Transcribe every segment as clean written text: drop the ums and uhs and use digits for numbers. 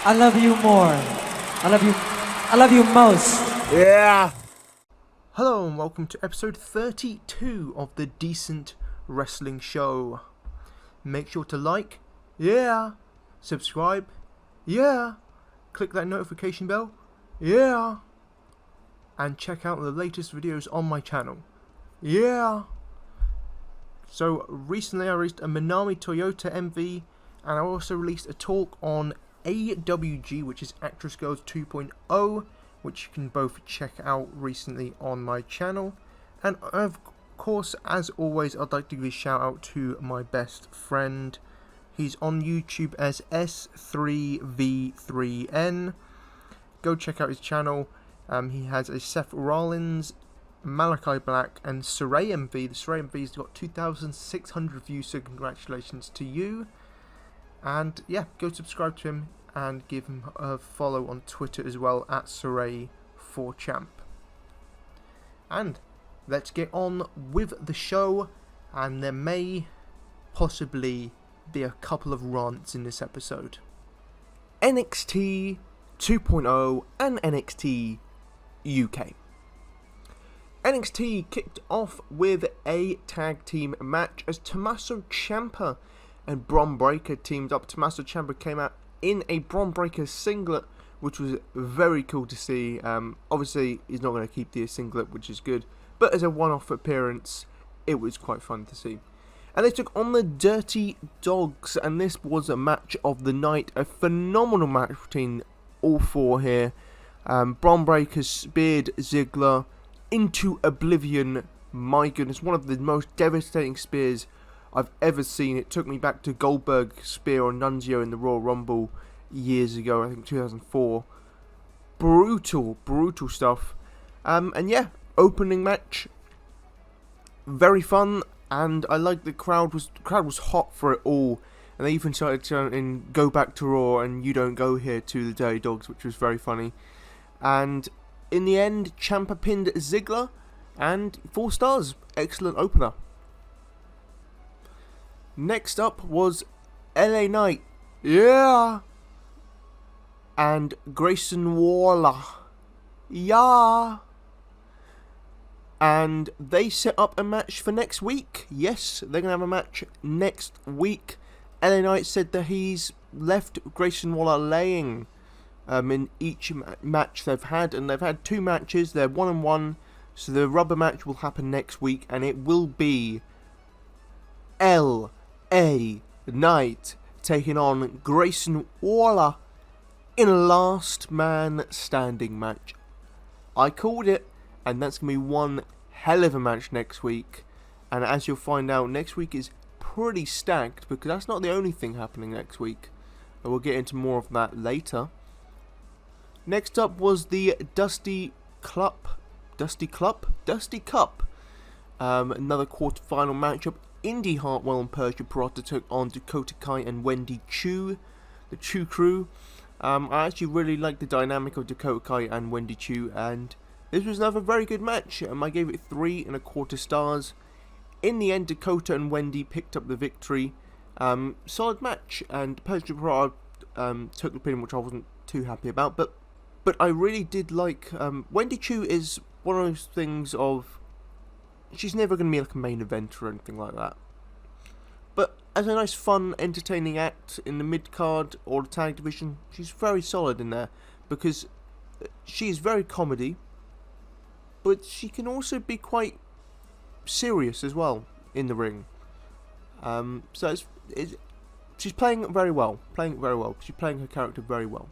I love you more. I love you most. Yeah! Hello and welcome to episode 32 of the Decent Wrestling Show. Make sure to like, yeah, subscribe, yeah, click that notification bell, yeah, and check out the latest videos on my channel, yeah. So recently I released a Minami Toyota MV, and I also released a talk on AWG, which is Actress Girls 2.0, which you can both check out recently on my channel. And of course, as always, I'd like to give a shout out to my best friend. He's on YouTube as S3V3N. Go check out his channel. He has a Seth Rollins, Malachi Black, and Saray MV. The Saray MV's got 2,600 views, so congratulations to you. And yeah, go subscribe to him and give him a follow on Twitter as well, at Saray4Champ. And let's get on with the show, and there may possibly be a couple of rants in this episode. NXT 2.0 and NXT UK. NXT kicked off with a tag team match as Tommaso Ciampa and Bron Breakker teamed up. Tommaso Ciampa came out in a Bron Breakker singlet, which was very cool to see. Obviously, he's not going to keep the singlet, which is good, but as a one-off appearance, it was quite fun to see. And they took on the Dirty Dogs, and this was a match of the night. A phenomenal match between all four here. Bron Breakker speared Ziggler into oblivion. My goodness, one of the most devastating spears I've ever seen. It took me back to Goldberg's spear on Nunzio in the Royal Rumble years ago, I think 2004. Brutal stuff. And yeah, opening match, very fun, and I like the crowd was hot for it all, and they even started chanting "Go back to Raw" and "You don't go here" to the Dirty Dogs, which was very funny. And in the end, Ciampa pinned Ziggler, and 4 stars. Excellent opener. Next up was LA Knight, yeah, and Grayson Waller, yeah, and they set up a match for next week. Yes, they're going to have a match next week. LA Knight said that he's left Grayson Waller laying in each match they've had, and they've had 2 matches. They're 1-1, so the rubber match will happen next week, and it will be LA Knight taking on Grayson Waller in a last man standing match. I called it, and that's going to be one hell of a match next week. And as you'll find out, next week is pretty stacked, because that's not the only thing happening next week. And we'll get into more of that later. Next up was the Dusty Cup. Another quarterfinal matchup. Indy Hartwell and Persia Pirotta took on Dakota Kai and Wendy Chu, the Chu Crew. I actually really like the dynamic of Dakota Kai and Wendy Chu, and this was another very good match. I gave it 3.25 stars. In the end, Dakota and Wendy picked up the victory. Solid match, and Persia Pirotta took the pin, which I wasn't too happy about, but I really did like. Wendy Chu is one of those things of, she's never going to be like a main event or anything like that. But as a nice, fun, entertaining act in the mid-card or the tag division, she's very solid in there, because she is very comedy, but she can also be quite serious as well in the ring. So she's playing it very well. She's playing her character very well.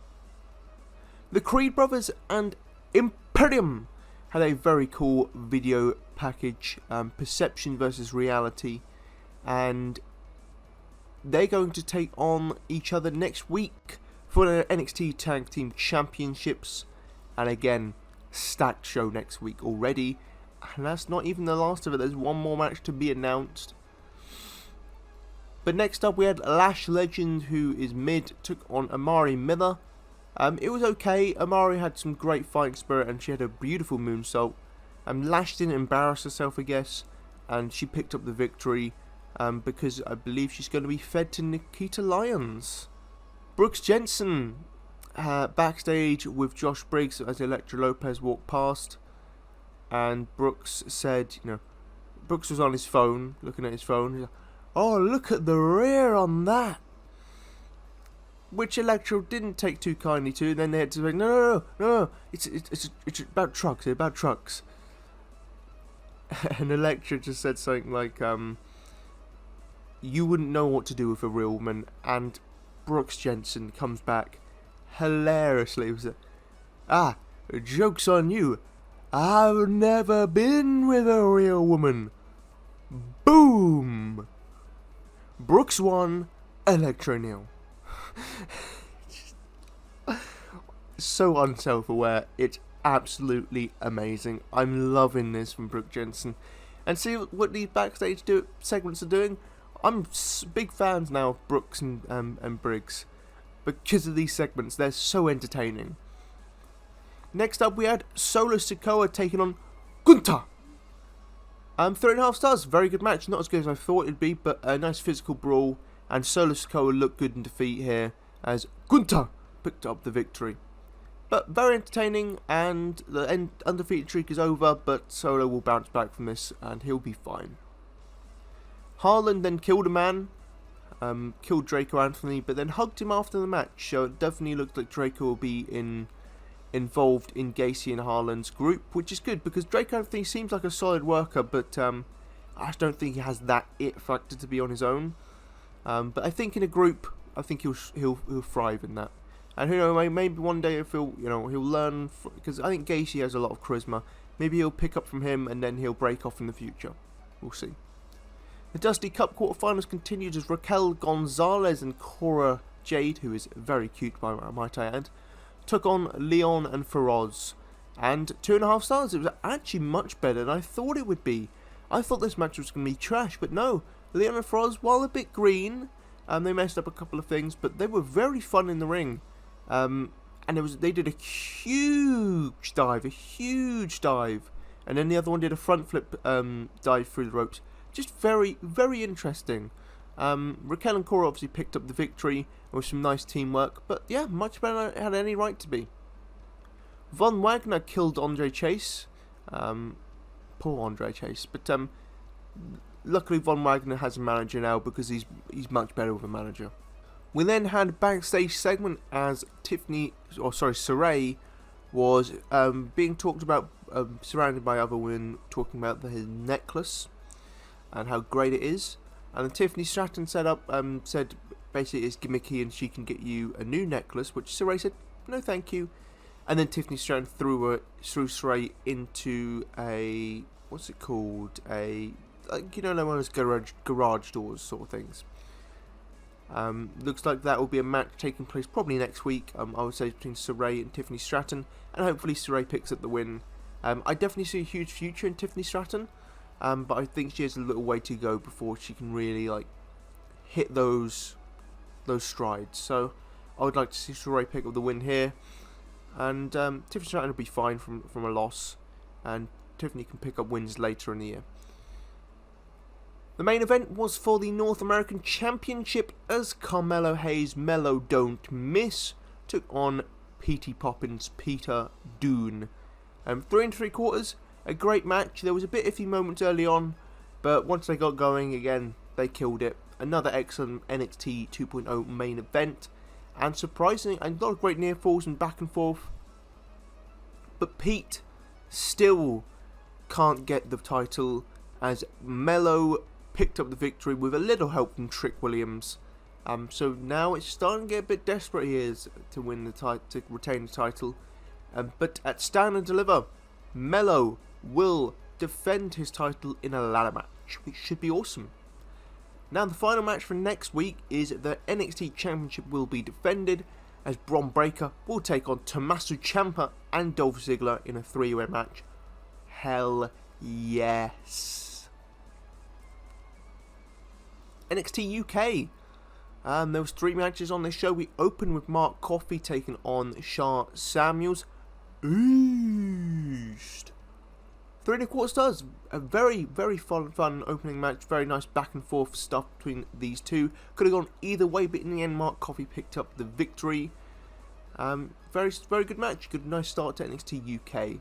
The Creed Brothers and Imperium had a very cool video package, Perception versus Reality, and they're going to take on each other next week for the NXT Tag Team Championships. And again, stacked show next week already, and that's not even the last of it. There's one more match to be announced. But next up we had Lash Legend, who is mid, took on Amari Miller. It was okay. Amari had some great fighting spirit, and she had a beautiful moonsault. Lash didn't embarrass herself, I guess, and she picked up the victory. because I believe she's going to be fed to Nikita Lyons. Brooks Jensen backstage with Josh Briggs as Elektra Lopez walked past, and Brooks said, Brooks was on his phone, looking at his phone. He's like, "Oh, look at the rear on that," which Elektra didn't take too kindly to. And then they had to say, no, it's about trucks. It's about trucks. And Elektra just said something like, "You wouldn't know what to do with a real woman." And Brooks Jensen comes back hilariously. He was like, "Joke's on you. I've never been with a real woman." Boom! Brooks won, Elektra nil. So unself-aware, it's absolutely amazing. I'm loving this from Brooke Jensen. And see what these backstage segments are doing? I'm big fans now of Brooks and Briggs because of these segments. They're so entertaining. Next up, we had Solo Sikoa taking on Gunta. 3.5 stars. Very good match. Not as good as I thought it'd be, but a nice physical brawl. And Solo Sikoa looked good in defeat here as Gunta picked up the victory. But very entertaining, and the undefeated streak is over, but Solo will bounce back from this and he'll be fine. Harlan then killed a man, killed Draco Anthony, but then hugged him after the match, so it definitely looks like Draco will be involved in Gacy and Harlan's group, which is good because Draco Anthony seems like a solid worker, but I just don't think he has that it factor to be on his own. But I think in a group, I think he'll thrive in that. And who knows, maybe one day if he'll learn, because I think Gacy has a lot of charisma. Maybe he'll pick up from him and then he'll break off in the future. We'll see. The Dusty Cup quarterfinals continued as Raquel Gonzalez and Cora Jade, who is very cute might I add, took on Leon and Feroz. And 2.5 stars. It was actually much better than I thought it would be. I thought this match was going to be trash, but no. Leon and Feroz, while a bit green, they messed up a couple of things, but they were very fun in the ring. And they did a huge dive, and then the other one did a front flip dive through the ropes. Just very, very interesting. Raquel and Cora obviously picked up the victory with some nice teamwork, but yeah, much better than it had any right to be. Von Wagner killed Andre Chase. Poor Andre Chase, but luckily Von Wagner has a manager now because he's much better with a manager. We then had a backstage segment as Saray was being talked about, surrounded by other women, talking about his necklace and how great it is. And then Tiffany Stratton said basically it's gimmicky and she can get you a new necklace, which Saray said, "No thank you." And then Tiffany Stratton threw Saray into a, what's it called? One of those garage doors sort of things. Looks like that will be a match taking place probably next week. I would say between Saray and Tiffany Stratton, and hopefully Saray picks up the win. I definitely see a huge future in Tiffany Stratton, but I think she has a little way to go before she can really hit those strides. So I would like to see Saray pick up the win here, and Tiffany Stratton will be fine from a loss, and Tiffany can pick up wins later in the year. The main event was for the North American Championship as Carmelo Hayes' Mellow Don't Miss took on P.T. Poppins' Peter Dune. 3 3/4, a great match. There was a bit iffy moments early on, but once they got going again, they killed it. Another excellent NXT 2.0 main event, and surprisingly, a lot of great near falls and back and forth. But Pete still can't get the title as Mello picked up the victory with a little help from Trick Williams. So now it's starting to get a bit desperate he is to win to retain the title. But at Stand and Deliver, Mello will defend his title in a ladder match, which should be awesome. Now the final match for next week is the NXT Championship will be defended as Bron Breakker will take on Tommaso Ciampa and Dolph Ziggler in a 3-way match. Hell yes. NXT UK. There was 3 matches on this show. We opened with Mark Coffey taking on Shar Samuels. East. 3 1/4 stars. A very, very fun opening match. Very nice back and forth stuff between these two. Could have gone either way, but in the end, Mark Coffey picked up the victory. Very good match. Good, nice start to NXT UK.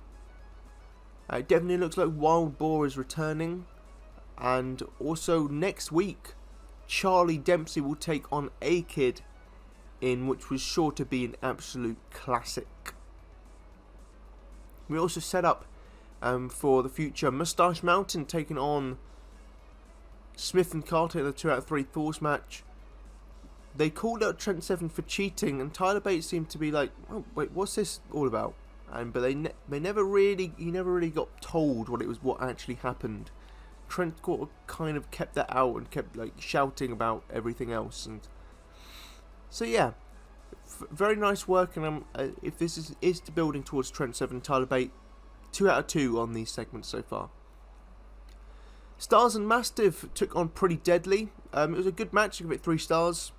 It definitely looks like Wild Boar is returning, and also next week, Charlie Dempsey will take on A-Kid in which was sure to be an absolute classic. We also set up for the future Moustache Mountain taking on Smith and Carter in a 2 out of 3 Falls match. They called out Trent Seven for cheating, and Tyler Bates seemed to be like, "Oh wait, what's this all about?" But he never really got told what actually happened. Trent kind of kept that out and kept like shouting about everything else, and so yeah, very nice work. And if this is building towards Trent Seven and Tyler Bate, 2 out of 2 on these segments so far. Stars and Mastiff took on Pretty Deadly. It was a good match. I give it 3 stars.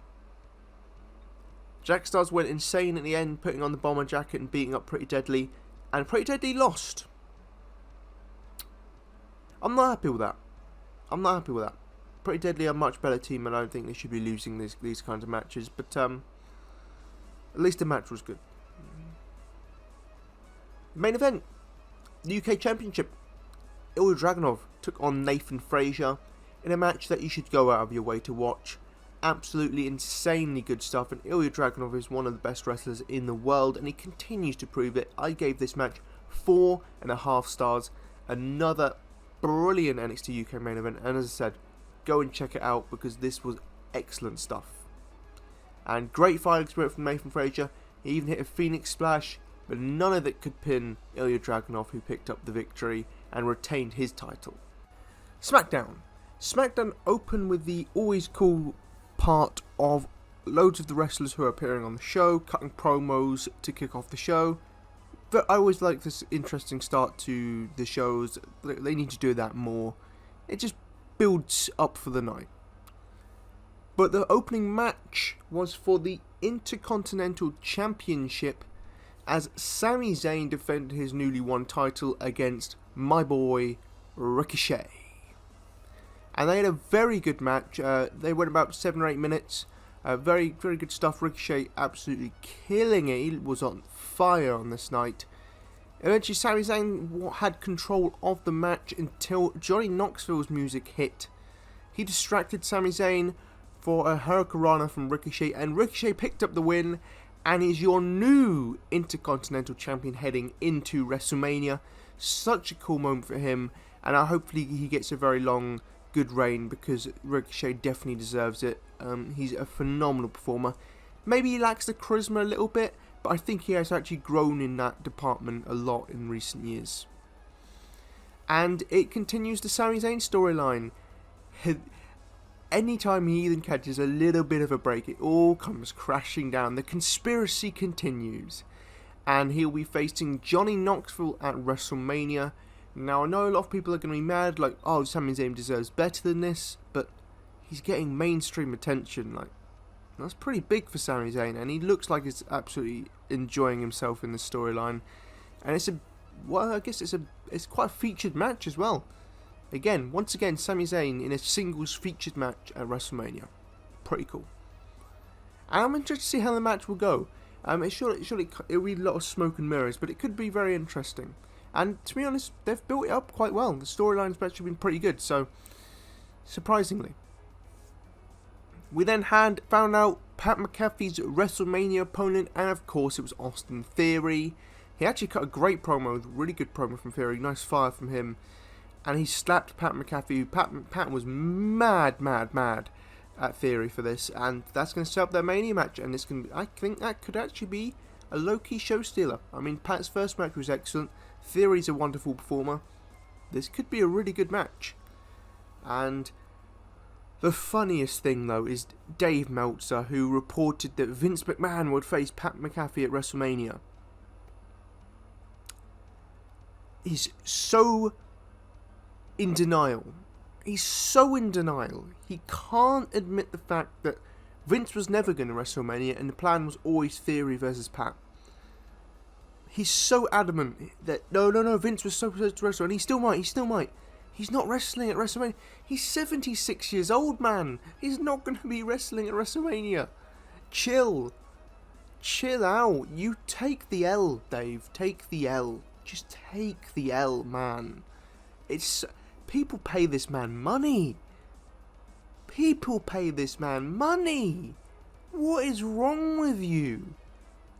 Jack Stars went insane at the end, putting on the bomber jacket and beating up Pretty Deadly, and Pretty Deadly lost. I'm not happy with that. Pretty Deadly are a much better team, and I don't think they should be losing these kinds of matches, but at least the match was good. Main event, the UK Championship. Ilya Dragunov took on Nathan Frazier in a match that you should go out of your way to watch. Absolutely insanely good stuff, and Ilya Dragunov is one of the best wrestlers in the world, and he continues to prove it. I gave this match 4.5 stars. Another brilliant NXT UK main event, and as I said, go and check it out because this was excellent stuff. And great fire experience from Nathan Frazier. He even hit a Phoenix Splash, but none of it could pin Ilya Dragunov, who picked up the victory and retained his title. Smackdown opened with the always cool part of loads of the wrestlers who are appearing on the show, cutting promos to kick off the show. But I always like this interesting start to the shows. They need to do that more. It just builds up for the night. But the opening match was for the Intercontinental Championship as Sami Zayn defended his newly won title against my boy Ricochet. And they had a very good match. They went about 7 or 8 minutes. Very good stuff. Ricochet absolutely killing it. He was on fire on this night. Eventually, Sami Zayn had control of the match until Johnny Knoxville's music hit. He distracted Sami Zayn for a Hurricanrana from Ricochet, and Ricochet picked up the win and is your new Intercontinental Champion heading into WrestleMania. Such a cool moment for him, and hopefully he gets a very long, good reign because Ricochet definitely deserves it. He's a phenomenal performer. Maybe he lacks the charisma a little bit, but I think he has actually grown in that department a lot in recent years. And it continues the Sami Zayn storyline. Anytime he even catches a little bit of a break, it all comes crashing down. The conspiracy continues. And he'll be facing Johnny Knoxville at WrestleMania. Now, I know a lot of people are going to be mad, like, oh, Sami Zayn deserves better than this, but he's getting mainstream attention. Like, that's pretty big for Sami Zayn, and he looks like he's absolutely enjoying himself in the storyline. And it's quite a featured match as well. Once again, Sami Zayn in a singles featured match at WrestleMania. Pretty cool. And I'm interested to see how the match will go. It'll be a lot of smoke and mirrors, but it could be very interesting. And to be honest, they've built it up quite well. The storyline's actually been pretty good, so surprisingly. We then found out Pat McAfee's WrestleMania opponent, and of course it was Austin Theory. He actually cut a great promo, a really good promo from Theory, nice fire from him. And he slapped Pat McAfee. Pat was mad at Theory for this, and that's going to set up their Mania match, and I think that could actually be a low-key show stealer. I mean, Pat's first match was excellent. Theory's a wonderful performer. This could be a really good match. And the funniest thing, though, is Dave Meltzer, who reported that Vince McMahon would face Pat McAfee at WrestleMania. He's so in denial. He's so in denial. He can't admit the fact that Vince was never going to WrestleMania and the plan was always Theory versus Pat. He's so adamant that no, Vince was supposed to wrestle, and he still might. He's not wrestling at WrestleMania. He's 76 years old, man. He's not going to be wrestling at WrestleMania. Chill. chill out. You take the L, Dave. Take the L. Just take the L, man. It's... People pay this man money. People pay this man money. What is wrong with you?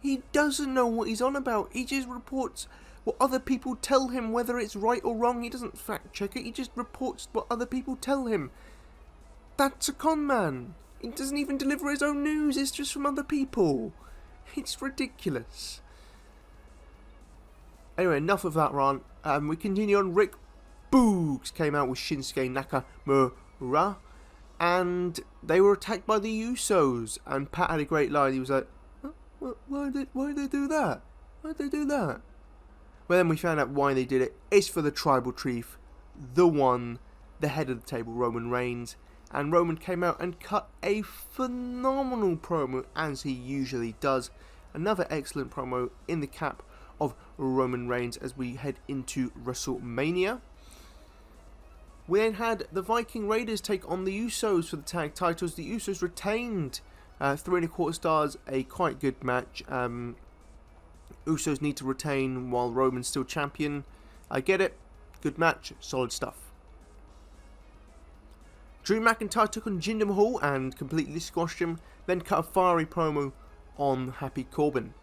He doesn't know what he's on about. He just reports what other people tell him, whether it's right or wrong. He doesn't fact check it. He just reports what other people tell him. That's a con man. He doesn't even deliver his own news. It's just from other people. It's ridiculous. Anyway, enough of that rant. We continue on. Rick Boogs came out with Shinsuke Nakamura, and they were attacked by the Usos. And Pat had a great line. He was like, why did they do that? Why did they do that? Well, then we found out why they did it. It's for the tribal chief, the one, the head of the table, Roman Reigns. And Roman came out and cut a phenomenal promo, as he usually does. Another excellent promo in the cap of Roman Reigns as we head into WrestleMania. We then had the Viking Raiders take on the Usos for the tag titles. The Usos retained 3.25 stars, a quite good match. Usos need to retain while Roman's still champion. I get it. Good match. Solid stuff. Drew McIntyre took on Jinder Mahal and completely squashed him. Then cut a fiery promo on Happy Corbin.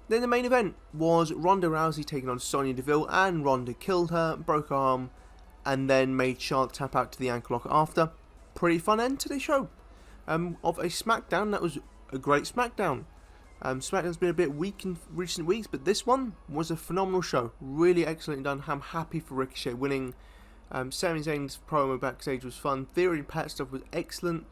Then the main event was Ronda Rousey taking on Sonya Deville, and Ronda killed her, broke her arm, and then made Charlotte tap out to the ankle lock after. Pretty fun end to the show. Of a Smackdown that was a great Smackdown. Smackdown's been a bit weak in recent weeks, but this one was a phenomenal show. Really excellently done. I'm happy for Ricochet winning. Sami Zayn's promo backstage was fun. Theory and Pat stuff was excellent.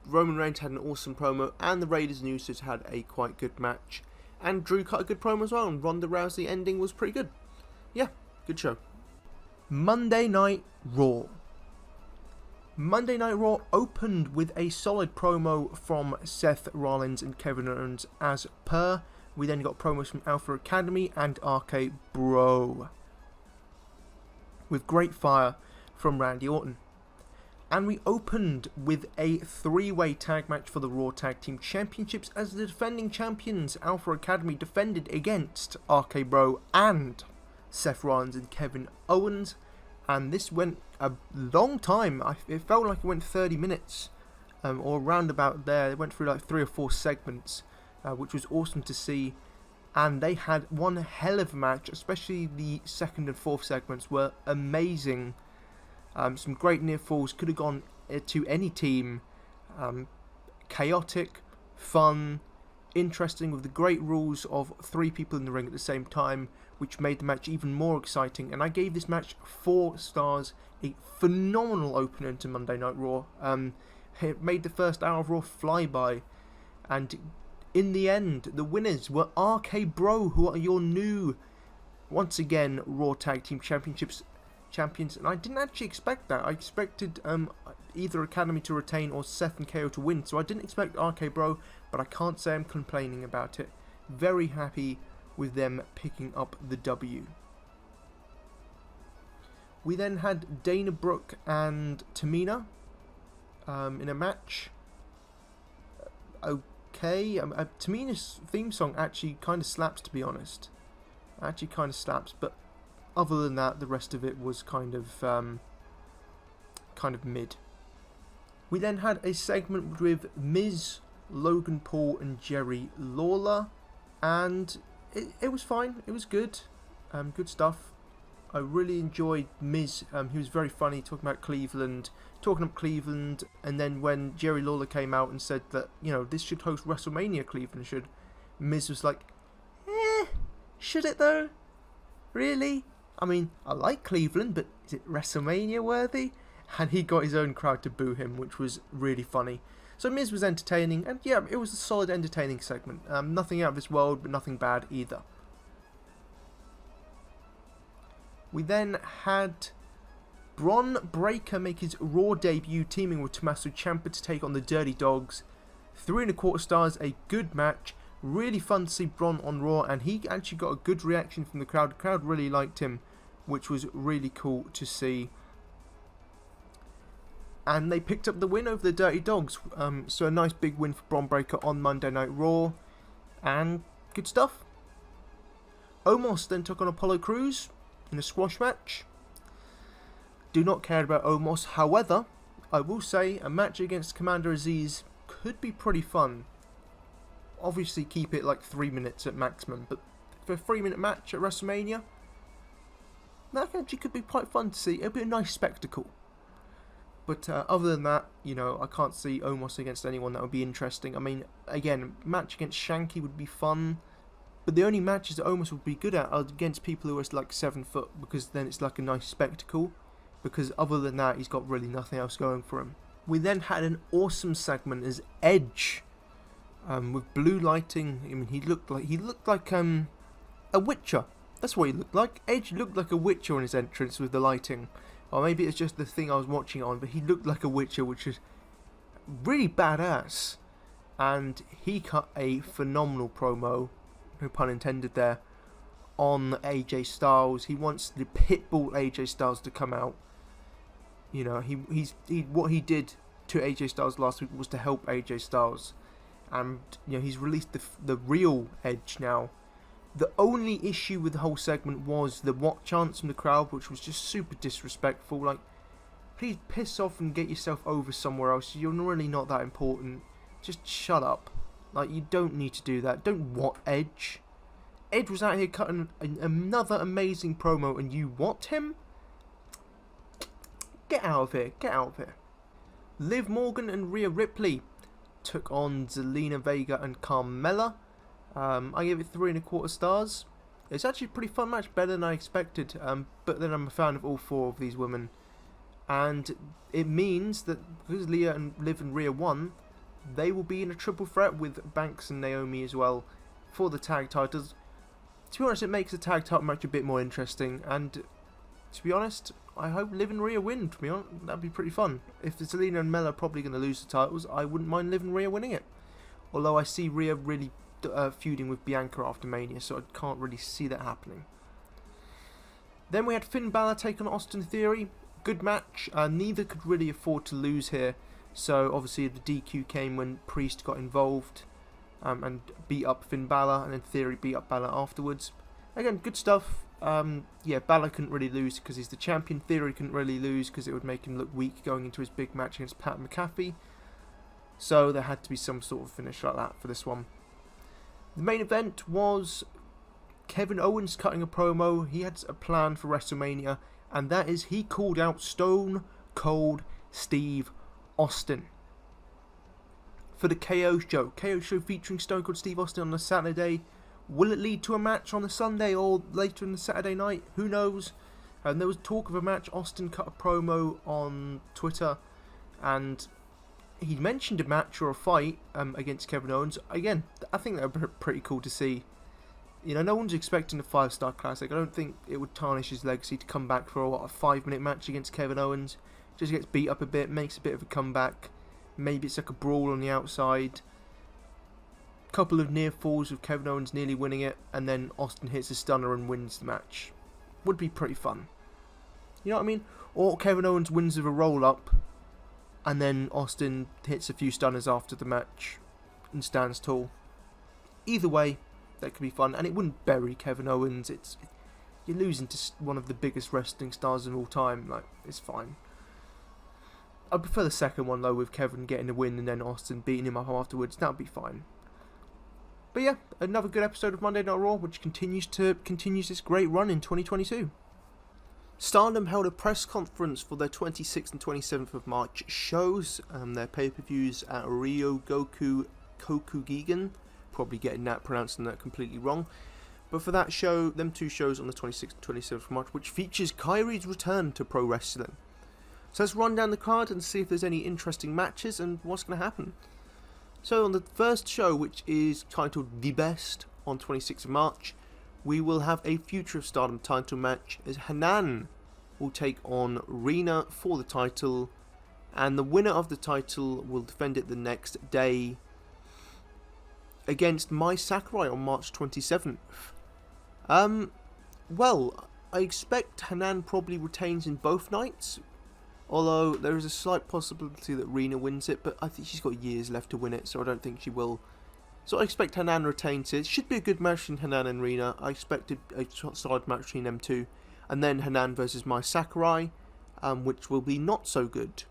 Roman Reigns had an awesome promo, and the Raiders and Usos had a quite good match. And Drew cut a good promo as well, and Ronda Rousey ending was pretty good. Yeah, good show. Monday Night Raw. Monday Night Raw opened with a solid promo from Seth Rollins and Kevin Owens as per. We then got promos from Alpha Academy and RK Bro, with great fire from Randy Orton. And we opened with a 3-way tag match for the Raw Tag Team Championships as the defending champions Alpha Academy defended against RK Bro and Seth Rollins and Kevin Owens. And this went a long time. It felt like it went 30 minutes or around about there. It went through like 3 or 4 segments, which was awesome to see. And they had one hell of a match, especially the second and fourth segments were amazing. Some great near falls, could have gone to any team. Chaotic, fun, interesting, with the great rules of 3 people in the ring at the same time, which made the match even more exciting. And I gave this match 4 stars, a phenomenal opener to Monday Night Raw. It made the first hour of Raw fly by, and in the end, the winners were RK Bro, who are your new, once again, Raw Tag Team Championships champions. And I didn't actually expect that. I expected either Academy to retain or Seth and KO to win. So I didn't expect RK Bro, but I can't say I'm complaining about it. Very happy with them picking up the W. We then had Dana Brooke and Tamina in a match. Okay, Tamina's theme song actually kind of slaps, to be honest. Actually kind of slaps, but other than that, the rest of it was kind of mid. We then had a segment with Miz, Logan Paul, and Jerry Lawler, and it was fine. It was good, good stuff. I really enjoyed Miz. He was very funny, talking up Cleveland, and then when Jerry Lawler came out and said that, you know, this should host WrestleMania, Cleveland should, Miz was like, should it though? Really? I mean, I like Cleveland, but is it WrestleMania worthy? And he got his own crowd to boo him, which was really funny. So Miz was entertaining, and yeah, it was a solid entertaining segment. Nothing out of this world, but nothing bad either. We then had Bron Breakker make his Raw debut, teaming with Tommaso Ciampa to take on the Dirty Dogs. 3.25 stars, a good match. Really fun to see Bron on Raw, and he actually got a good reaction from the crowd. The crowd really liked him, which was really cool to see. and they picked up the win over the Dirty Dogs. So a nice big win for Bron Breakker on Monday Night Raw, and good stuff. Omos then took on Apollo Crews in a squash match. Do not care about Omos, however, I will say a match against Commander Aziz could be pretty fun. Obviously keep it like 3 minutes at maximum, but for a 3-minute match at WrestleMania, that actually could be quite fun to see. It'll be a nice spectacle. But other than that, you know, I can't see Omos against anyone that would be interesting. I mean, again, a match against Shanky would be fun, but the only matches that Omos would be good at are against people who are like 7 foot, because then it's like a nice spectacle. Because other than that, he's got really nothing else going for him. We then had an awesome segment as Edge, with blue lighting. I mean, he looked like a Witcher. That's what he looked like. Edge looked like a Witcher on his entrance with the lighting. Or maybe it's just the thing I was watching it on, but he looked like a Witcher, which is really badass. And he cut a phenomenal promo, no pun intended there, on AJ Styles. He wants the pitbull AJ Styles to come out. You know, what he did to AJ Styles last week was to help AJ Styles. And, you know, he's released the real Edge now. The only issue with the whole segment was the what chants from the crowd, which was just super disrespectful. Like, please piss off and get yourself over somewhere else. You're really not that important. Just shut up. Like, you don't need to do that. Don't what Edge. Edge was out here cutting another amazing promo, and you what him? Get out of here. Get out of here. Liv Morgan and Rhea Ripley took on Zelina Vega and Carmella. I gave it 3.25 stars. It's actually a pretty fun match, better than I expected. But then I'm a fan of all 4 of these women, and it means that because Liv and Rhea won, they will be in a triple threat with Banks and Naomi as well for the tag titles. To be honest, it makes the tag title match a bit more interesting, and to be honest, I hope Liv and Rhea win. To be honest, that'd be pretty fun. If Zelina and Mel are probably going to lose the titles, I wouldn't mind Liv and Rhea winning it. Although I see Rhea really feuding with Bianca after Mania, so I can't really see that happening. Then we had Finn Balor take on Austin Theory. Good match. Neither could really afford to lose here, so obviously the DQ came when Priest got involved and beat up Finn Balor, and then Theory beat up Balor afterwards. Again, good stuff. Yeah, Balor couldn't really lose because he's the champion. Theory couldn't really lose because it would make him look weak going into his big match against Pat McAfee. So there had to be some sort of finish like that for this one. The main event was Kevin Owens cutting a promo. He had a plan for WrestleMania, and that is he called out Stone Cold Steve Austin for the KO show. KO show featuring Stone Cold Steve Austin on a Saturday. Will it lead to a match on the Sunday or later in the Saturday night? Who knows? And there was talk of a match. Austin cut a promo on Twitter, and he mentioned a match or a fight against Kevin Owens. Again, I think that would be pretty cool to see. You know, no one's expecting a 5-star classic. I don't think it would tarnish his legacy to come back for a 5-minute match against Kevin Owens. Just gets beat up a bit, makes a bit of a comeback. Maybe it's like a brawl on the outside. Couple of near falls with Kevin Owens nearly winning it, and then Austin hits a stunner and wins the match. Would be pretty fun. You know what I mean? Or Kevin Owens wins with a roll up, and then Austin hits a few stunners after the match and stands tall. Either way, that could be fun, and it wouldn't bury Kevin Owens. You're losing to one of the biggest wrestling stars of all time. Like, it's fine. I prefer the second one though, with Kevin getting the win and then Austin beating him up afterwards. That would be fine. But yeah, another good episode of Monday Night Raw, which continues this great run in 2022. Stardom held a press conference for their 26th and 27th of March shows, their pay-per-views at Rio Goku Kokugigan, probably pronouncing that completely wrong. But for that show, them 2 shows on the 26th and 27th of March, which features Kairi's return to pro wrestling. So let's run down the card and see if there's any interesting matches and what's going to happen. So on the first show, which is titled The Best, on 26th of March, we will have a Future of Stardom title match as Hanan will take on Rina for the title, and the winner of the title will defend it the next day against Mai Sakurai on March 27th. Well, I expect Hanan probably retains in both nights, Although there is a slight possibility that Rina wins it, but I think she's got years left to win it, so I don't think she will. So I expect Hanan retains it. Should be a good match between Hanan and Rina. I expected a solid match between them two. And then Hanan versus Mai Sakurai, which will be not so good.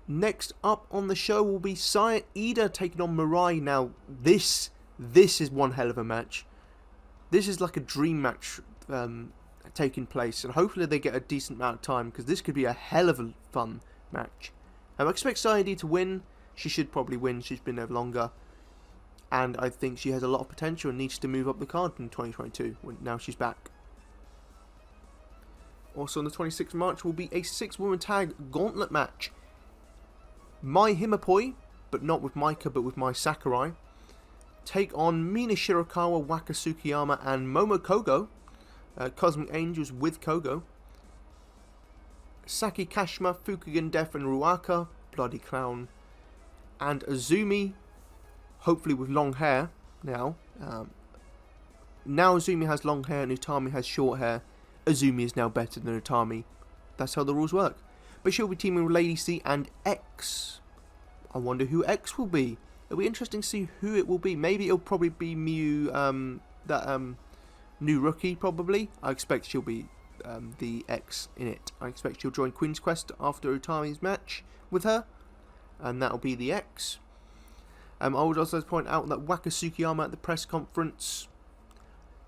Next up on the show will be Saya Iida taking on Mirai. Now, this is one hell of a match. This is like a dream match taking place, and hopefully they get a decent amount of time, because this could be a hell of a fun match. I expect Saya Iida to win. She should probably win. She's been there longer. And I think she has a lot of potential and needs to move up the card in 2022, when now she's back. Also on the 26th of March will be a 6-woman tag gauntlet match. Mai Himapoi, but not with Maika, but with Mai Sakurai, take on Mina Shirakawa, Waka Tsukiyama, and Momo Kogo. Cosmic Angels with Kogo. Saki Kashima, Fukigen Death, and Ruaka, Bloody Clown, and Azumi, hopefully with long hair now. Now Azumi has long hair and Utami has short hair. Azumi is now better than Utami. That's how the rules work. But she'll be teaming with Lady C and X. I wonder who X will be. It'll be interesting to see who it will be. Maybe it'll probably be Miyu, new rookie probably. I expect she'll be the X in it. I expect she'll join Queen's Quest after Utami's match with her. And that'll be the X. I would also point out that Waka Tsukiyama at the press conference,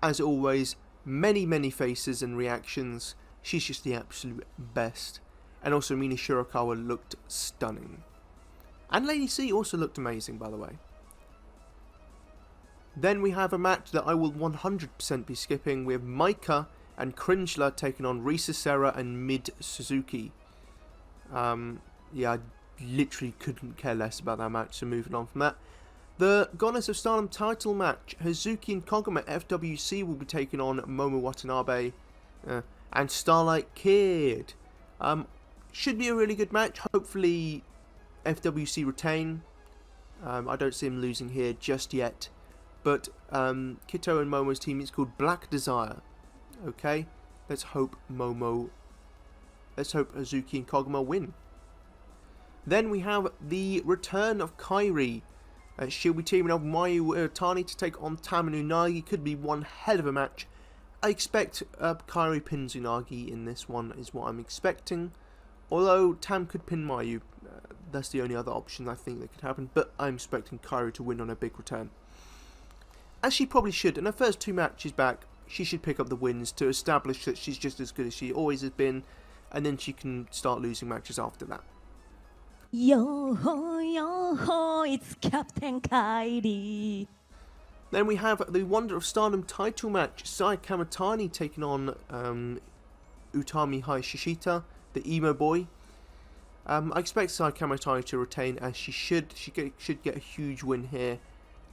as always, many faces and reactions. She's just the absolute best. And also Mina Shirakawa looked stunning. And Lady C also looked amazing, by the way. Then we have a match that I will 100% be skipping, with Maika and Cringela taking on Risa Sera and Mid Suzuki. Yeah, I literally couldn't care less about that match, so moving on from that. The Goddess of Stardom title match, Hazuki and Koguma FWC will be taking on Momo Watanabe and Starlight Kid. Should be a really good match. Hopefully FWC retain. I don't see him losing here just yet. But Kito and Momo's team is called Black Desire. Okay, let's hope Hazuki and Koguma win. Then we have the return of Kairi. She'll be teaming up with Mayu Iwatani to take on Tam and Unagi. Could be one hell of a match. I expect Kairi pins Unagi in this one, is what I'm expecting. Although Tam could pin Mayu. That's the only other option I think that could happen. But I'm expecting Kairi to win on a big return. As she probably should. In her first 2 matches back, she should pick up the wins to establish that she's just as good as she always has been. And then she can start losing matches after that. Yo ho, it's Captain Kairi. Then we have the Wonder of Stardom title match. Sai Kamitani taking on Utami Hayashishita, the emo boy. I expect Sai Kamitani to retain, as she should. She should get a huge win here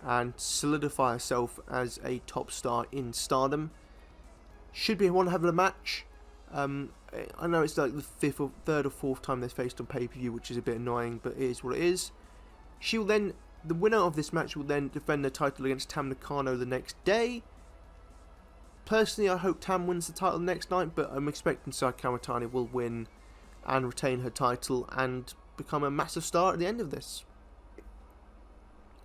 and solidify herself as a top star in Stardom. Should be one hell of a match. I know it's like the 3rd or 4th time they've faced on pay-per-view, which is a bit annoying, but it is what it is. She'll then, the winner of this match will then defend the title against Tam Nakano the next day. Personally, I hope Tam wins the title the next night, but I'm expecting Sai Kamitani will win and retain her title and become a massive star at the end of this.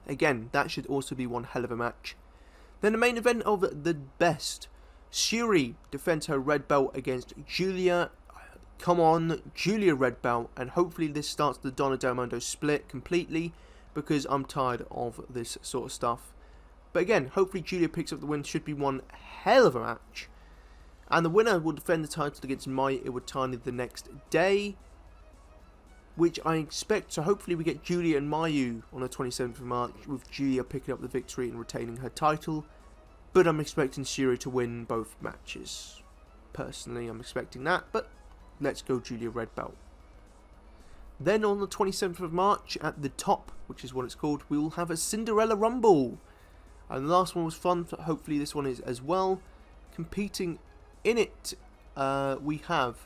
Again, that should also be one hell of a match. Then the main event of the best. Shuri defends her red belt against Julia. Come on, Julia red belt, and hopefully this starts the Donna Del Mondo split completely, because I'm tired of this sort of stuff. But again, hopefully Julia picks up the win. Should be one hell of a match. And the winner will defend the title against Mai Iwatani the next day, which I expect. So hopefully we get Julia and Mayu on the 27th of March, with Julia picking up the victory and retaining her title. But I'm expecting Shuri to win both matches. Personally, I'm expecting that, but let's go Julia red belt. Then on the 27th of March, at the top, which is what it's called, we will have a Cinderella Rumble. And the last one was fun, so hopefully this one is as well. Competing in it, we have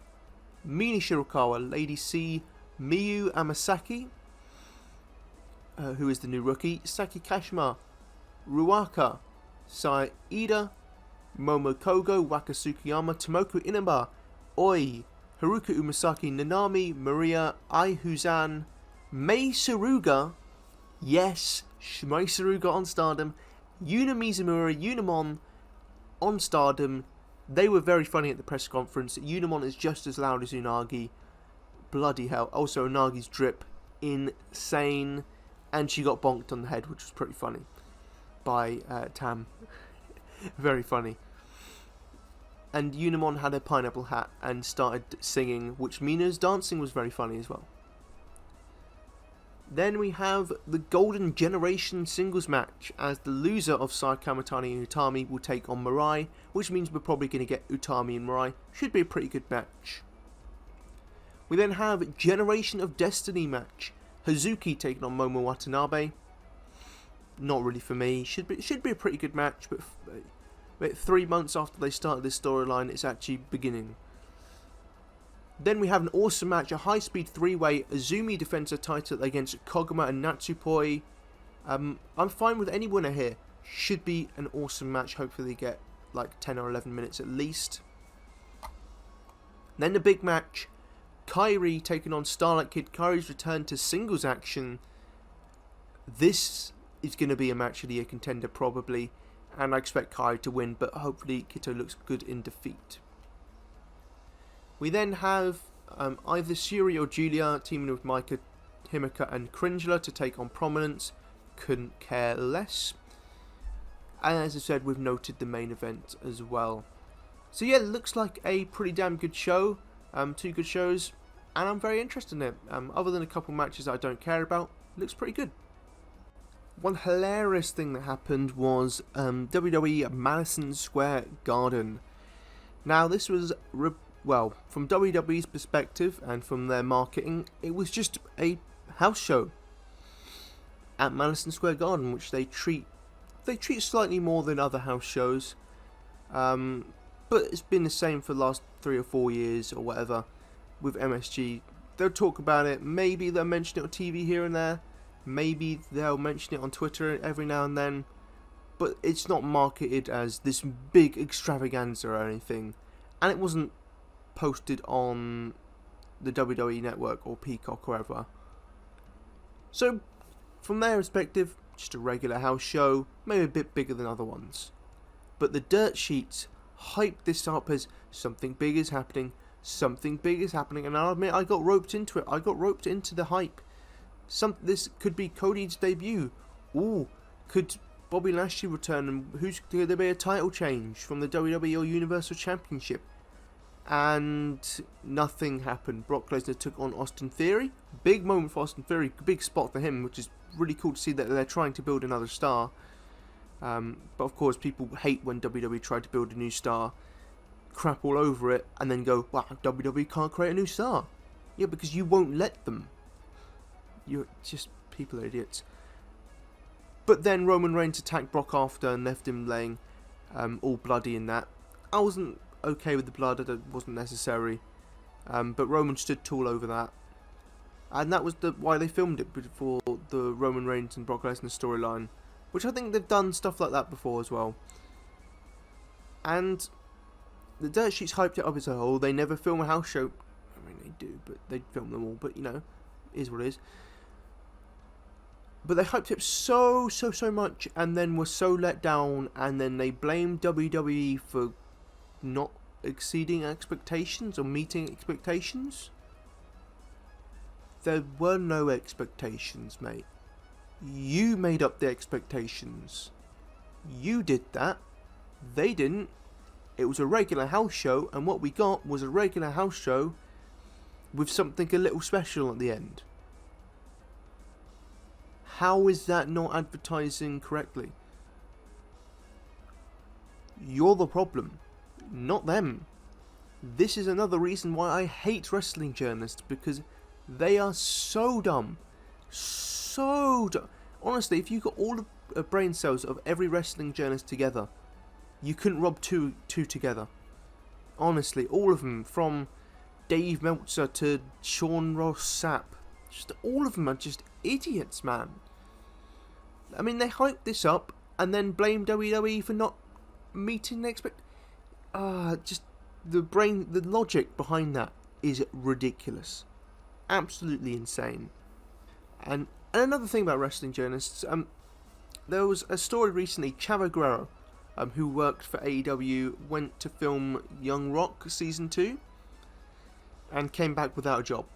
Mina Shirakawa, Lady C, Miyu Amasaki, who is the new rookie, Saki Kashima, Ruaka, Saya Iida, Momo Kogo, Waka Tsukiyama, Tomoku Inaba, Oi, Haruka Umasaki, Nanami, Maria, Ai Huzan, Mei Suruga, yes, Mei Suruga on Stardom, Yuna Mizumura, Unamon on Stardom. They were very funny at the press conference. Unamon is just as loud as Unagi. Bloody hell. Also, Unagi's drip, insane. And she got bonked on the head, which was pretty funny, by Tam. Very funny. And Unamon had a pineapple hat and started singing, which Mina's dancing was very funny as well. Then we have the Golden Generation singles match, as the loser of Sai Kamitani and Utami will take on Mirai, which means we're probably going to get Utami and Mirai. Should be a pretty good match. We then have Generation of Destiny match. Hazuki taking on Momo Watanabe. Not really for me. Should be a pretty good match, but 3 months after they started this storyline, it's actually beginning. Then we have an awesome match, a high-speed 3-way. Azumi defends her title against Koguma and Natsupoi. I'm fine with any winner here. Should be an awesome match. Hopefully they get like 10 or 11 minutes at least. Then the big match, Kairi taking on Starlight Kid. Kairi's return to singles action. This is going to be a match of the year contender probably, and I expect Kairi to win, but hopefully Kito looks good in defeat. We then have either Shuri or Julia teaming with Maika, Himeka and Cringela to take on Prominence. Couldn't care less. And as I said, we've noted the main event as well. So yeah, it looks like a pretty damn good show. 2 good shows, and I'm very interested in it. Other than a couple matches I don't care about, it looks pretty good. One hilarious thing that happened was WWE Madison Square Garden. Now this was, well, from WWE's perspective and from their marketing, it was just a house show at Madison Square Garden, which they treat slightly more than other house shows. But it's been the same for the last 3 or 4 years or whatever with MSG. They'll talk about it, maybe they'll mention it on TV here and there, maybe they'll mention it on Twitter every now and then, but it's not marketed as this big extravaganza or anything, and it wasn't posted on the WWE Network or Peacock or wherever. So from their perspective, just a regular house show, maybe a bit bigger than other ones. But the dirt sheets hyped this up as something big is happening, and I'll admit I got roped into it. I got roped into the hype. This could be Cody's debut. Ooh, could Bobby Lashley return, and could there be a title change from the WWE or Universal Championship? And nothing happened. Brock Lesnar took on Austin Theory. Big moment for Austin Theory, big spot for him, which is really cool to see that they're trying to build another star. But of course people hate when WWE try to build a new star, crap all over it, and then go, wow, WWE can't create a new star. Yeah, because you won't let them. You're just, people are idiots. But then Roman Reigns attacked Brock after and left him laying all bloody in that. I wasn't okay with the blood, it wasn't necessary. But Roman stood tall over that. And that was why they filmed it, for the Roman Reigns and Brock Lesnar storyline. Which I think they've done stuff like that before as well. And the dirt sheets hyped it up as a whole. They never film a house show. I mean, they do, but they film them all. But, you know, is what it is. But they hyped it up so much, and then were so let down, and then they blamed WWE for not exceeding expectations or meeting expectations. There were no expectations, mate. You made up the expectations. You did that. They didn't. It was a regular house show, and what we got was a regular house show with something a little special at the end. How is that not advertising correctly? You're the problem, not them. This is another reason why I hate wrestling journalists, because they are so dumb. So dumb. Honestly, if you got all the brain cells of every wrestling journalist together, you couldn't rub two together. Honestly, all of them, from Dave Meltzer to Sean Ross Sapp, just all of them are just idiots, man. I mean, they hyped this up and then blamed WWE for not meeting the just the logic behind that is ridiculous. Absolutely insane. And another thing about wrestling journalists, there was a story recently, Chavo Guerrero, who worked for AEW, went to film Young Rock Season 2 and came back without a job.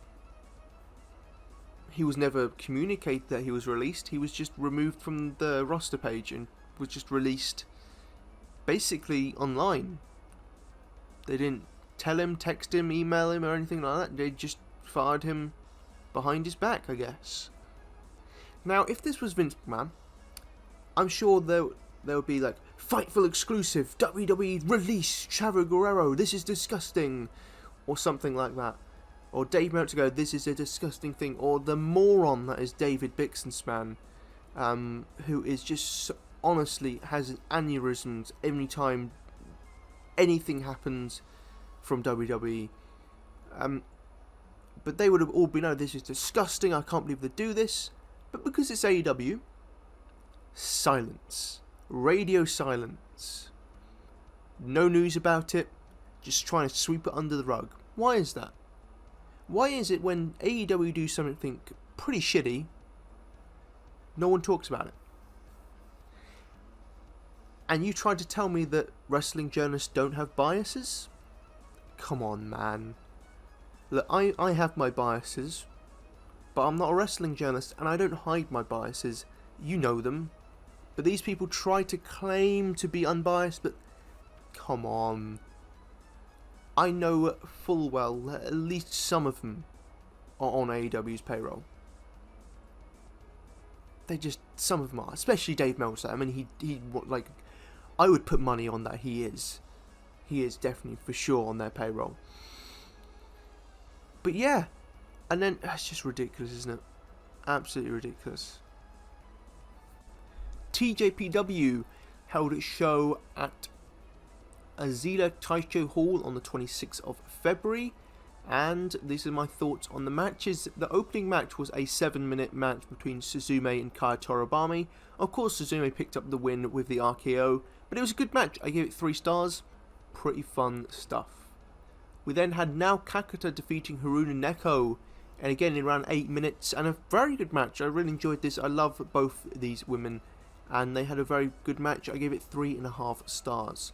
He was never communicated that he was released. He was just removed from the roster page and was just released basically online. They didn't tell him, text him, email him or anything like that. They just fired him behind his back, I guess. Now, if this was Vince McMahon, I'm sure there would be like, Fightful exclusive, WWE release Chavo Guerrero, this is disgusting, or something like that. Or Dave Meltzer go, this is a disgusting thing. Or the moron that is David Bixenspan, who is just honestly has aneurysms every time anything happens from WWE. But they would have all been, oh, this is disgusting, I can't believe they do this. But because it's AEW, silence. Radio silence. No news about it, just trying to sweep it under the rug. Why is that? Why is it when AEW do something pretty shitty, no one talks about it? And you try to tell me that wrestling journalists don't have biases? Come on, man. Look, I have my biases, but I'm not a wrestling journalist and I don't hide my biases. You know them. But these people try to claim to be unbiased, but come on. I know full well that at least some of them are on AEW's payroll. Some of them are, especially Dave Meltzer. I mean, he like, I would put money on that he is. He is definitely for sure on their payroll. But yeah, and then that's just ridiculous, isn't it? Absolutely ridiculous. TJPW held its show at Azila Taisho Hall on the 26th of February, and these are my thoughts on the matches. The opening match was a 7-minute match between Suzume and Kaya Toribami. Of course, Suzume picked up the win with the RKO, but it was a good match. I gave it 3 stars. Pretty fun stuff. We then had Nao Kakata defeating Haruna Neko, and again in around 8 minutes, and a very good match. I really enjoyed this. I love both these women, and they had a very good match. I gave it 3.5 stars.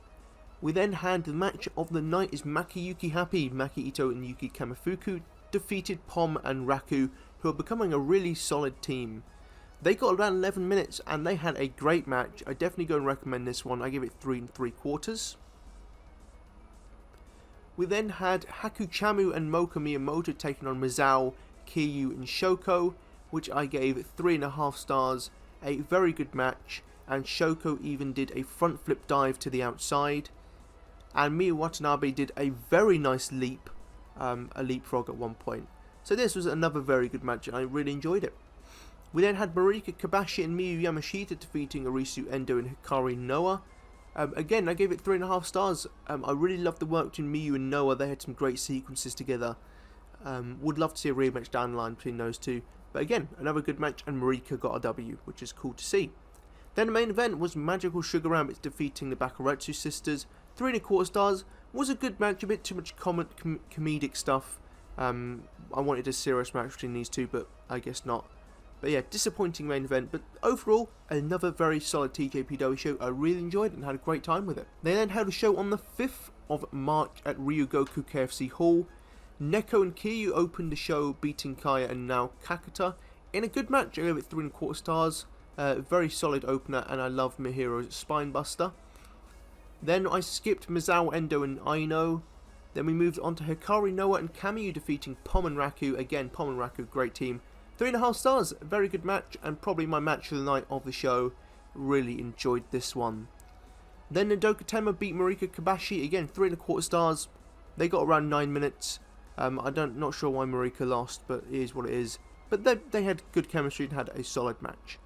We then had the match of the night is Maki Yuki Happy. Maki Ito and Yuki Kamifuku defeated Pom and Raku, who are becoming a really solid team. They got around 11 minutes and they had a great match. I definitely go and recommend this one. I give it 3 3/4. We then had Hakuchamu and Moka Miyamoto taking on Mizuho, Kiryu and Shoko, which I gave 3.5 stars. A very good match, and Shoko even did a front flip dive to the outside. And Miyu Watanabe did a very nice leap, a leapfrog at one point. So this was another very good match, and I really enjoyed it. We then had Marika Kobashi and Miyu Yamashita defeating Arisu Endo and Hikari Noah. Again, I gave it 3.5 stars. I really loved the work between Miyu and Noah. They had some great sequences together. Would love to see a rematch down the line between those two. But again, another good match, and Marika got a W, which is cool to see. Then the main event was Magical Sugar Rabbits defeating the Bakaratsu sisters. 3.25 stars. Was a good match, a bit too much comedic stuff. I wanted a serious match between these two, but I guess not. But yeah, disappointing main event, but overall, another very solid TJPW show. I really enjoyed it and had a great time with it. They then held a show on the 5th of March at Ryugoku KFC Hall. Neko and Kiryu opened the show, beating Kaya and Nao Kakata. In a good match, I gave it 3.25 stars. Very solid opener, and I love Mihiro's Spinebuster. Then I skipped Mizuho Endo and Aino. Then we moved on to Hikari Noah and Kamiyu defeating Pom and Raku. Again, Pom and Raku, great team. 3.5 stars, very good match, and probably my match of the night of the show. Really enjoyed this one. Then Nodoka Tenma beat Marika Kobashi. Again, 3.25 stars. They got around 9 minutes. Not sure why Marika lost, but it is what it is. But they had good chemistry and had a solid match.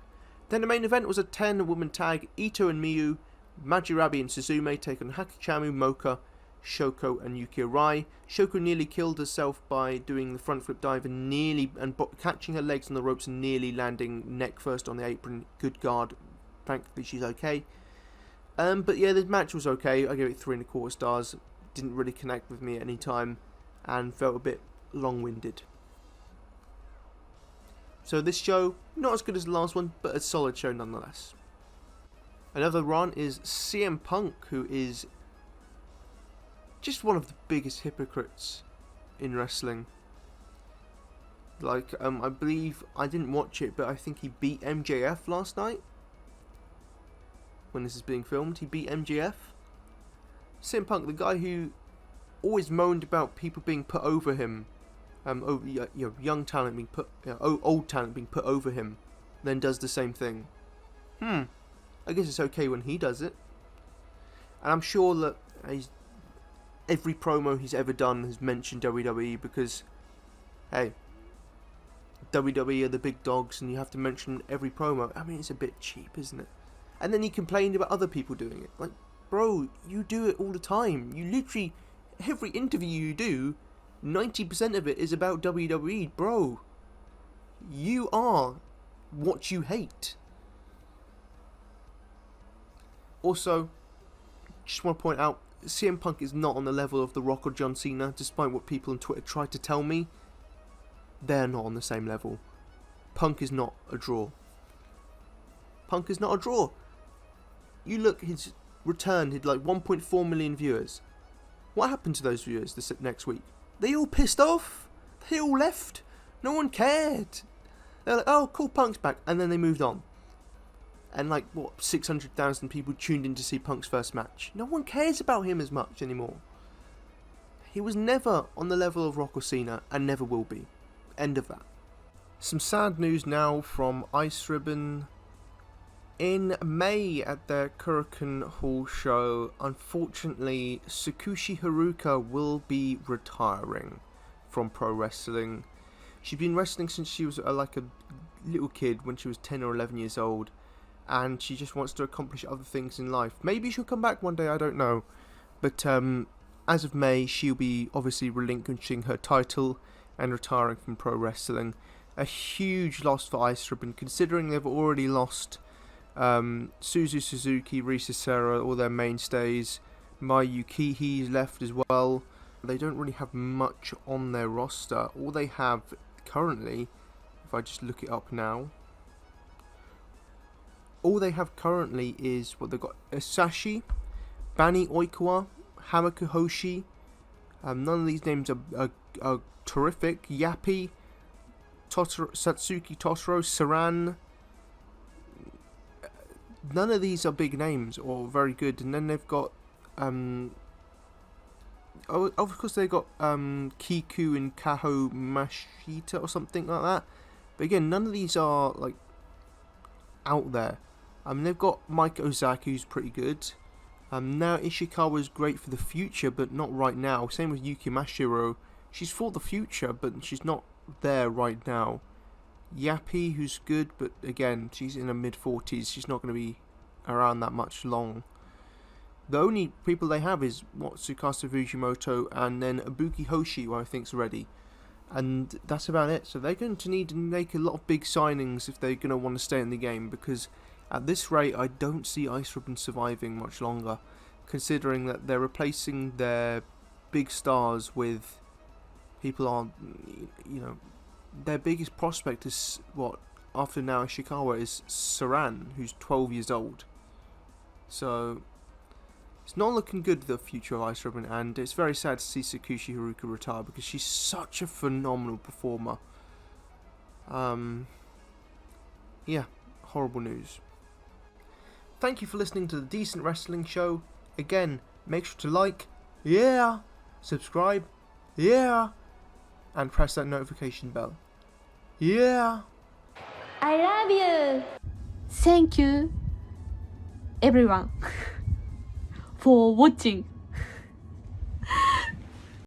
Then the main event was a 10-woman tag. Ito and Miyu, Majirabi and Suzume take on Hakuchamu, Moka, Shoko and Yuki Arai. Shoko nearly killed herself by doing the front flip dive and catching her legs on the ropes and nearly landing neck first on the apron. Good guard. Thankfully she's okay. But yeah, the match was okay. I gave it 3.25 stars. Didn't really connect with me at any time. and felt a bit long-winded. So this show, not as good as the last one, but a solid show nonetheless. Another run is CM Punk, who is just one of the biggest hypocrites in wrestling. Like, I believe, I didn't watch it, but I think he beat MJF last night. When this is being filmed, he beat MJF. CM Punk, the guy who always moaned about people being put over him, young talent being put, old talent being put over him, then does the same thing. I guess it's okay when he does it. And I'm sure that every promo he's ever done has mentioned WWE because, hey, WWE are the big dogs and you have to mention every promo. I mean, it's a bit cheap, isn't it? And then he complained about other people doing it. Like, bro, you do it all the time. You literally, every interview you do, 90% of it is about WWE. Bro, you are what you hate. Also, just want to point out, CM Punk is not on the level of The Rock or John Cena, despite what people on Twitter tried to tell me. They're not on the same level. Punk is not a draw. Punk is not a draw. You look, his return had like 1.4 million viewers. What happened to those viewers this next week? They all pissed off. They all left. No one cared. They're like, oh, cool, Punk's back. And then they moved on. And like, what, 600,000 people tuned in to see Punk's first match. No one cares about him as much anymore. He was never on the level of Rock or Cena, and never will be. End of that. Some sad news now from Ice Ribbon. In May at their Kurikan Hall show, unfortunately, Tsukushi Haruka will be retiring from pro wrestling. She's been wrestling since she was like a little kid, when she was 10 or 11 years old. And she just wants to accomplish other things in life. Maybe she'll come back one day, I don't know. But as of May, she'll be obviously relinquishing her title and retiring from pro wrestling. A huge loss for Ice Ribbon, considering they've already lost Suzu Suzuki, Risa Serra, all their mainstays. Mayu Kihi's left as well. They don't really have much on their roster. All they have currently, if I just look it up now, all they have currently is what they've got: Asashi, Bani Oikawa, Hamaku Hoshi. None of these names are terrific. Yappy, Satsuki Totoro, Saran. None of these are big names or very good. And then they've got, of course they've got Kiku and Kaho Mashita or something like that. But again, none of these are like out there. They've got Mike Ozaki, who's pretty good. Now Ishikawa's great for the future, but not right now. Same with Yuki Mashiro. She's for the future, but she's not there right now. Yappy, who's good, but again, she's in her mid-40s. She's not going to be around that much long. The only people they have is Tsukasa Fujimoto and then Ibuki Hoshi, who I think's ready. And that's about it. So they're going to need to make a lot of big signings if they're going to want to stay in the game, because at this rate, I don't see Ice Ribbon surviving much longer, considering that they're replacing their big stars with people their biggest prospect is, after now Ishikawa, is Saran, who's 12 years old. So it's not looking good, the future of Ice Ribbon, and it's very sad to see Tsukushi Haruka retire, because she's such a phenomenal performer. Yeah, horrible news. Thank you for listening to the Decent Wrestling Show. Again, make sure to like, subscribe, and press that notification bell. I love you. Thank you, everyone, for watching.